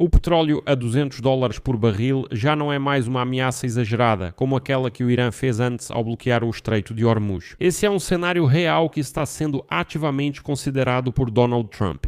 O petróleo a $200 por barril já não é mais uma ameaça exagerada, como aquela que o Irã fez antes ao bloquear o Estreito de Hormuz. Esse é um cenário real que está sendo ativamente considerado por Donald Trump.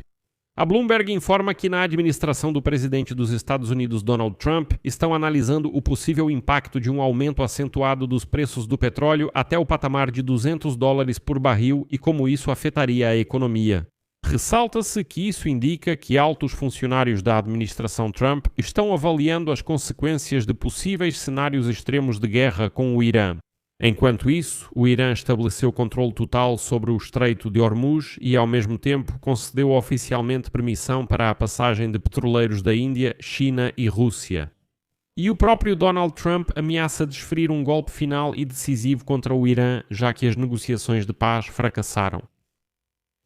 A Bloomberg informa que na administração do presidente dos Estados Unidos, Donald Trump, estão analisando o possível impacto de um aumento acentuado dos preços do petróleo até o patamar de $200 por barril e como isso afetaria a economia. Ressalta-se que isso indica que altos funcionários da administração Trump estão avaliando as consequências de possíveis cenários extremos de guerra com o Irã. Enquanto isso, o Irã estabeleceu controle total sobre o Estreito de Hormuz e, ao mesmo tempo, concedeu oficialmente permissão para a passagem de petroleiros da Índia, China e Rússia. E o próprio Donald Trump ameaça desferir um golpe final e decisivo contra o Irã, já que as negociações de paz fracassaram.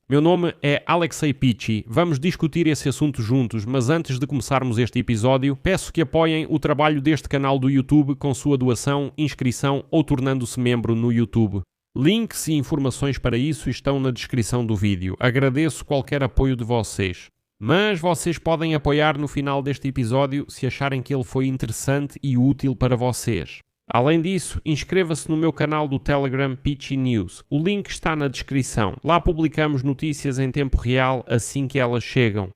Meu nome é Alexei Pichi, vamos discutir esse assunto juntos, mas antes de começarmos este episódio, peço que apoiem o trabalho deste canal do YouTube com sua doação, inscrição ou tornando-se membro no YouTube. Links e informações para isso estão na descrição do vídeo. Agradeço qualquer apoio de vocês. Mas vocês podem apoiar no final deste episódio se acharem que ele foi interessante e útil para vocês. Além disso, inscreva-se no meu canal do Telegram Pichi News. O link está na descrição. Lá publicamos notícias em tempo real assim que elas chegam.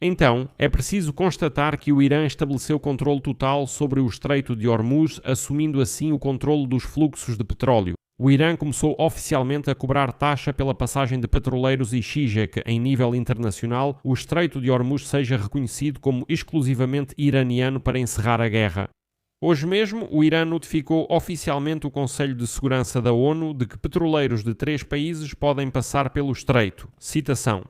Então, é preciso constatar que o Irã estabeleceu controle total sobre o Estreito de Hormuz, assumindo assim o controle dos fluxos de petróleo. O Irã começou oficialmente a cobrar taxa pela passagem de petroleiros e exige que, em nível internacional, o Estreito de Hormuz seja reconhecido como exclusivamente iraniano para encerrar a guerra. Hoje mesmo, o Irã notificou oficialmente o Conselho de Segurança da ONU de que petroleiros de 3 países podem passar pelo estreito. Citação: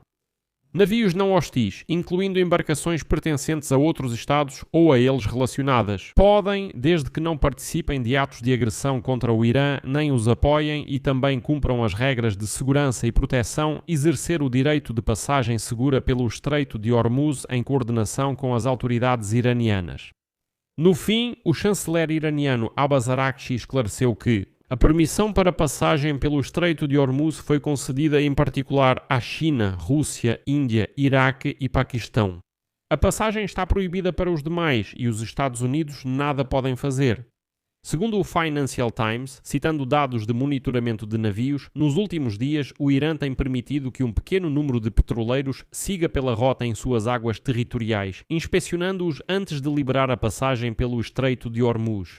navios não hostis, incluindo embarcações pertencentes a outros Estados ou a eles relacionadas, podem, desde que não participem de atos de agressão contra o Irã, nem os apoiem e também cumpram as regras de segurança e proteção, exercer o direito de passagem segura pelo Estreito de Hormuz em coordenação com as autoridades iranianas. No fim, o chanceler iraniano Abbas Araghchi esclareceu que a permissão para passagem pelo Estreito de Hormuz foi concedida em particular à China, Rússia, Índia, Iraque e Paquistão. A passagem está proibida para os demais e os Estados Unidos nada podem fazer. Segundo o Financial Times, citando dados de monitoramento de navios, nos últimos dias o Irã tem permitido que um pequeno número de petroleiros siga pela rota em suas águas territoriais, inspecionando-os antes de liberar a passagem pelo Estreito de Hormuz.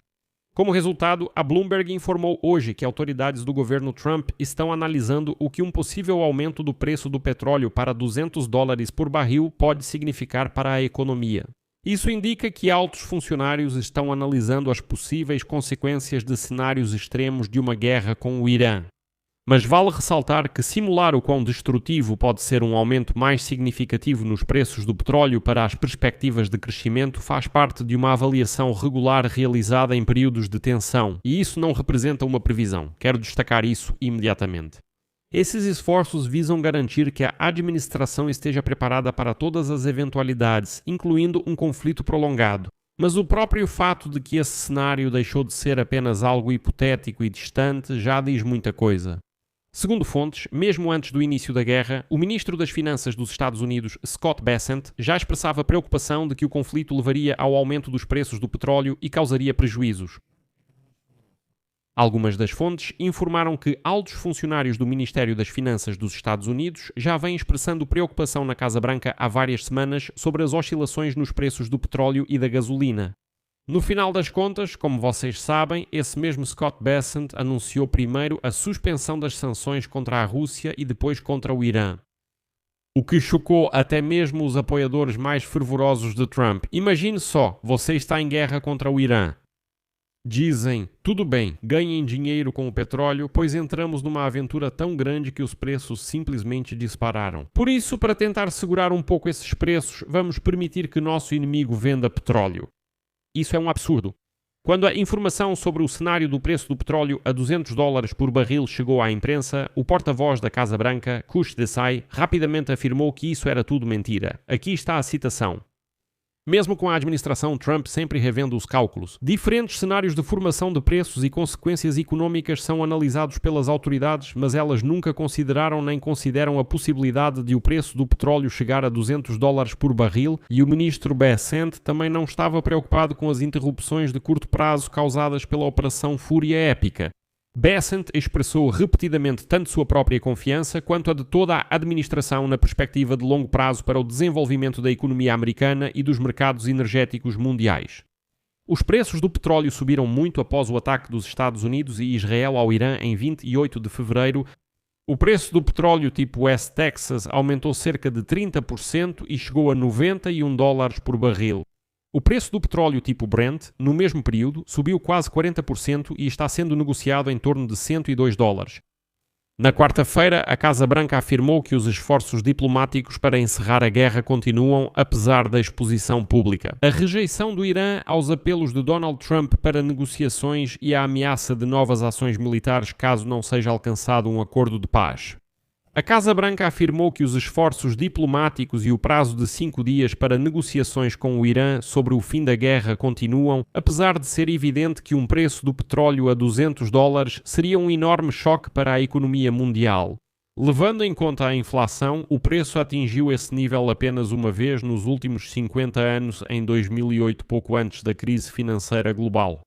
Como resultado, a Bloomberg informou hoje que autoridades do governo Trump estão analisando o que um possível aumento do preço do petróleo para $200 por barril pode significar para a economia. Isso indica que altos funcionários estão analisando as possíveis consequências de cenários extremos de uma guerra com o Irã. Mas vale ressaltar que simular o quão destrutivo pode ser um aumento mais significativo nos preços do petróleo para as perspectivas de crescimento faz parte de uma avaliação regular realizada em períodos de tensão, e isso não representa uma previsão. Quero destacar isso imediatamente. Esses esforços visam garantir que a administração esteja preparada para todas as eventualidades, incluindo um conflito prolongado. Mas o próprio fato de que esse cenário deixou de ser apenas algo hipotético e distante já diz muita coisa. Segundo fontes, mesmo antes do início da guerra, o ministro das Finanças dos Estados Unidos, Scott Bessent, já expressava preocupação de que o conflito levaria ao aumento dos preços do petróleo e causaria prejuízos. Algumas das fontes informaram que altos funcionários do Ministério das Finanças dos Estados Unidos já vêm expressando preocupação na Casa Branca há várias semanas sobre as oscilações nos preços do petróleo e da gasolina. No final das contas, como vocês sabem, esse mesmo Scott Bessent anunciou primeiro a suspensão das sanções contra a Rússia e depois contra o Irã. O que chocou até mesmo os apoiadores mais fervorosos de Trump. Imagine só, você está em guerra contra o Irã. Dizem, tudo bem, ganhem dinheiro com o petróleo, pois entramos numa aventura tão grande que os preços simplesmente dispararam. Por isso, para tentar segurar um pouco esses preços, vamos permitir que nosso inimigo venda petróleo. Isso é um absurdo. Quando a informação sobre o cenário do preço do petróleo a $200 por barril chegou à imprensa, o porta-voz da Casa Branca, Kush Desai, rapidamente afirmou que isso era tudo mentira. Aqui está a citação. Mesmo com a administração Trump sempre revendo os cálculos, diferentes cenários de formação de preços e consequências econômicas são analisados pelas autoridades, mas elas nunca consideraram nem consideram a possibilidade de o preço do petróleo chegar a $200 por barril, e o ministro Bessent também não estava preocupado com as interrupções de curto prazo causadas pela Operação Fúria Épica. Bessent expressou repetidamente tanto sua própria confiança quanto a de toda a administração na perspectiva de longo prazo para o desenvolvimento da economia americana e dos mercados energéticos mundiais. Os preços do petróleo subiram muito após o ataque dos Estados Unidos e Israel ao Irã em 28 de fevereiro. O preço do petróleo tipo West Texas aumentou cerca de 30% e chegou a $91 por barril. O preço do petróleo tipo Brent, no mesmo período, subiu quase 40% e está sendo negociado em torno de $102. Na quarta-feira, a Casa Branca afirmou que os esforços diplomáticos para encerrar a guerra continuam, apesar da exposição pública. A rejeição do Irã aos apelos de Donald Trump para negociações e a ameaça de novas ações militares caso não seja alcançado um acordo de paz. A Casa Branca afirmou que os esforços diplomáticos e o prazo de 5 dias para negociações com o Irã sobre o fim da guerra continuam, apesar de ser evidente que um preço do petróleo a $200 seria um enorme choque para a economia mundial. Levando em conta a inflação, o preço atingiu esse nível apenas uma vez nos últimos 50 anos, em 2008, pouco antes da crise financeira global.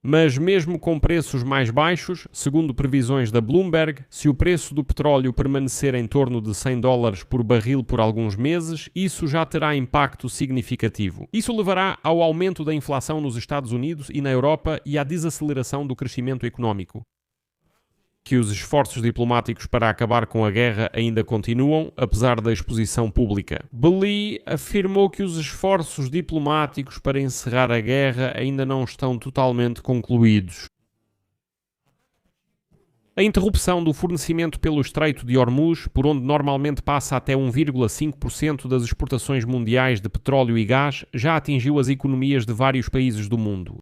Mas mesmo com preços mais baixos, segundo previsões da Bloomberg, se o preço do petróleo permanecer em torno de $100 por barril por alguns meses, isso já terá impacto significativo. Isso levará ao aumento da inflação nos Estados Unidos e na Europa e à desaceleração do crescimento econômico. Que os esforços diplomáticos para acabar com a guerra ainda continuam, apesar da exposição pública. Belli afirmou que os esforços diplomáticos para encerrar a guerra ainda não estão totalmente concluídos. A interrupção do fornecimento pelo Estreito de Hormuz, por onde normalmente passa até 1,5% das exportações mundiais de petróleo e gás, já atingiu as economias de vários países do mundo.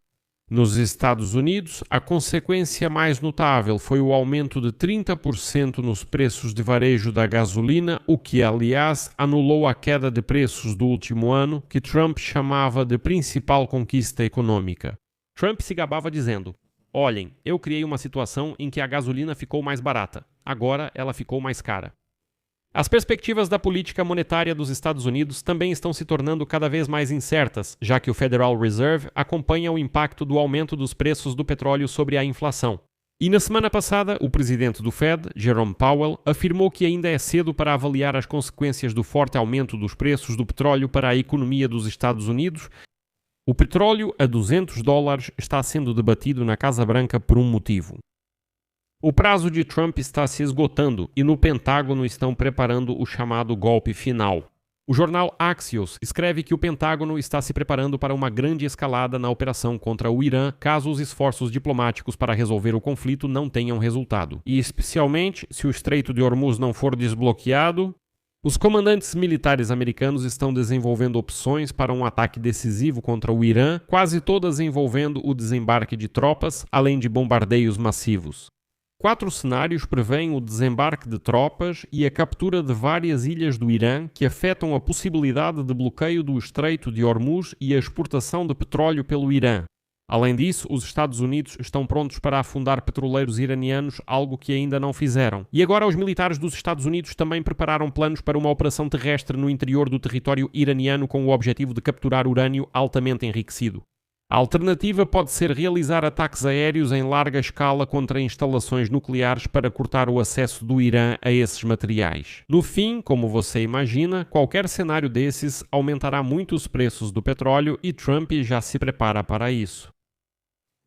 Nos Estados Unidos, a consequência mais notável foi o aumento de 30% nos preços de varejo da gasolina, o que, aliás, anulou a queda de preços do último ano, que Trump chamava de principal conquista econômica. Trump se gabava dizendo: "Olhem, eu criei uma situação em que a gasolina ficou mais barata. Agora ela ficou mais cara." As perspectivas da política monetária dos Estados Unidos também estão se tornando cada vez mais incertas, já que o Federal Reserve acompanha o impacto do aumento dos preços do petróleo sobre a inflação. E na semana passada, o presidente do Fed, Jerome Powell, afirmou que ainda é cedo para avaliar as consequências do forte aumento dos preços do petróleo para a economia dos Estados Unidos. O petróleo a $200 está sendo debatido na Casa Branca por um motivo. O prazo de Trump está se esgotando e no Pentágono estão preparando o chamado golpe final. O jornal Axios escreve que o Pentágono está se preparando para uma grande escalada na operação contra o Irã caso os esforços diplomáticos para resolver o conflito não tenham resultado. E especialmente se o Estreito de Hormuz não for desbloqueado, os comandantes militares americanos estão desenvolvendo opções para um ataque decisivo contra o Irã, quase todas envolvendo o desembarque de tropas, além de bombardeios massivos. 4 cenários prevêem o desembarque de tropas e a captura de várias ilhas do Irã que afetam a possibilidade de bloqueio do Estreito de Hormuz e a exportação de petróleo pelo Irã. Além disso, os Estados Unidos estão prontos para afundar petroleiros iranianos, algo que ainda não fizeram. E agora os militares dos Estados Unidos também prepararam planos para uma operação terrestre no interior do território iraniano com o objetivo de capturar urânio altamente enriquecido. A alternativa pode ser realizar ataques aéreos em larga escala contra instalações nucleares para cortar o acesso do Irã a esses materiais. No fim, como você imagina, qualquer cenário desses aumentará muito os preços do petróleo e Trump já se prepara para isso.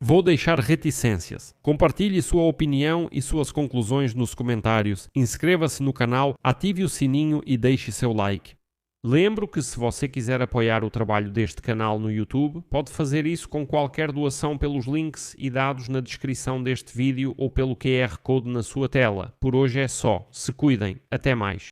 Vou deixar reticências. Compartilhe sua opinião e suas conclusões nos comentários. Inscreva-se no canal, ative o sininho e deixe seu like. Lembro que se você quiser apoiar o trabalho deste canal no YouTube, pode fazer isso com qualquer doação pelos links e dados na descrição deste vídeo ou pelo QR Code na sua tela. Por hoje é só. Se cuidem. Até mais.